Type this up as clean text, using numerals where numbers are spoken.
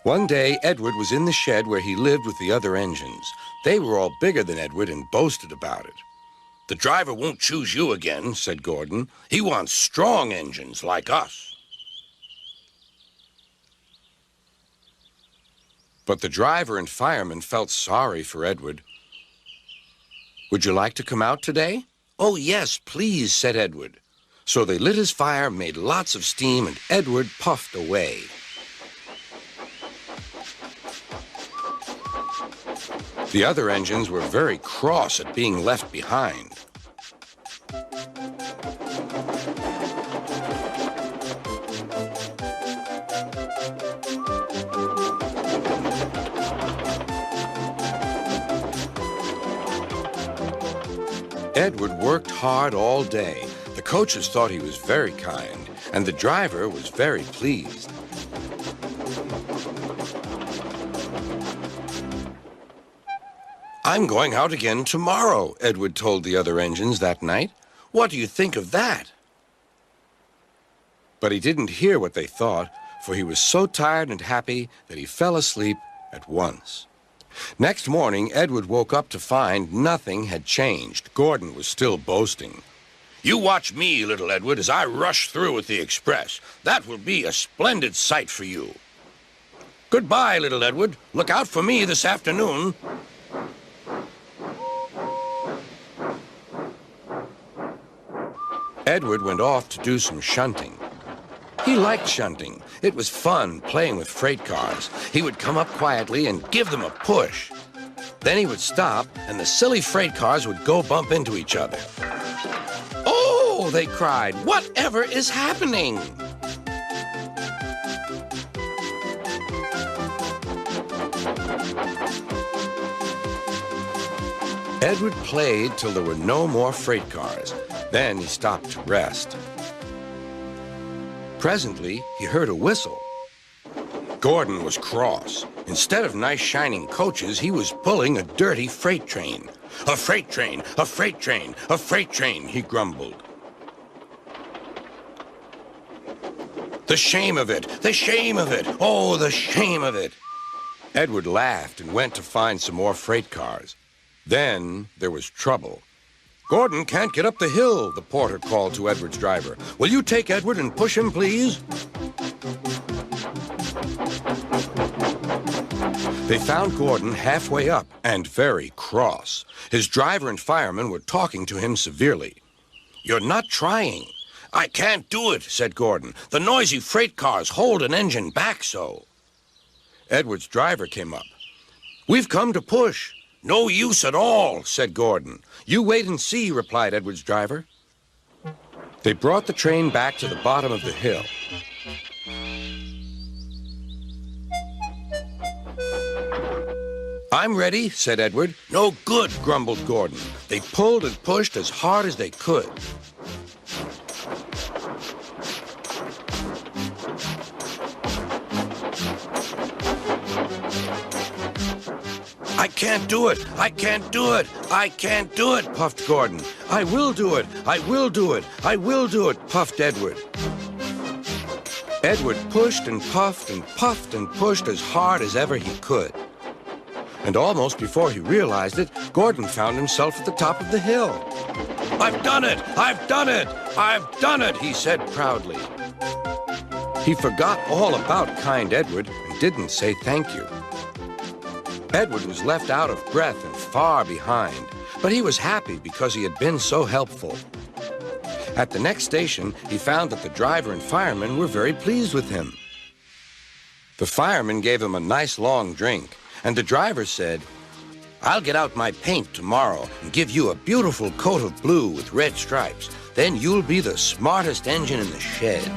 One day, Edward was in the shed where he lived with the other engines. They were all bigger than Edward and boasted about it. "The driver won't choose you again," said Gordon. "He wants strong engines like us." But the driver and fireman felt sorry for Edward. "Would you like to come out today?" "Oh, yes, please," said Edward. So they lit his fire, made lots of steam, and Edward puffed away. The other engines were very cross at being left behind. Edward worked hard all day. The coaches thought he was very kind, and the driver was very pleased. "I'm going out again tomorrow," Edward told the other engines that night. "What do you think of that?" But he didn't hear what they thought, for he was so tired and happy that he fell asleep at once. Next morning, Edward woke up to find nothing had changed. Gordon was still boasting. "You watch me, little Edward, as I rush through with the express. That will be a splendid sight for you." "Goodbye, little Edward. Look out for me this afternoon." Edward went off to do some shunting. He liked shunting. It was fun playing with freight cars. He would come up quietly and give them a push. Then he would stop, and the silly freight cars would go bump into each other. "Oh!" they cried. "Whatever is happening?" Edward played till there were no more freight cars. Then he stopped to rest. Presently, he heard a whistle. Gordon was cross. Instead of nice shining coaches, he was pulling a dirty freight train. "A freight train, a freight train, a freight train," he grumbled. "The shame of it, the shame of it, oh, the shame of it." Edward laughed and went to find some more freight cars. Then there was trouble. "Gordon can't get up the hill," the porter called to Edward's driver. "Will you take Edward and push him, please?" They found Gordon halfway up and very cross. His driver and fireman were talking to him severely. "You're not trying." "I can't do it," said Gordon. "The noisy freight cars hold an engine back so." Edward's driver came up. "We've come to push." "No use at all," said Gordon. "You wait and see," replied Edward's driver. They brought the train back to the bottom of the hill. "I'm ready," said Edward. "No good," grumbled Gordon. They pulled and pushed as hard as they could. "I can't do it! I can't do it! I can't do it!" puffed Gordon. "I will do it! I will do it! I will do it!" puffed Edward. Edward pushed and puffed and puffed and pushed as hard as ever he could. And almost before he realized it, Gordon found himself at the top of the hill. "I've done it! I've done it! I've done it!" he said proudly. He forgot all about kind Edward and didn't say thank you. Edward was left out of breath and far behind, but he was happy because he had been so helpful. At the next station, he found that the driver and fireman were very pleased with him. The fireman gave him a nice long drink, and the driver said, "I'll get out my paint tomorrow and give you a beautiful coat of blue with red stripes. Then you'll be the smartest engine in the shed."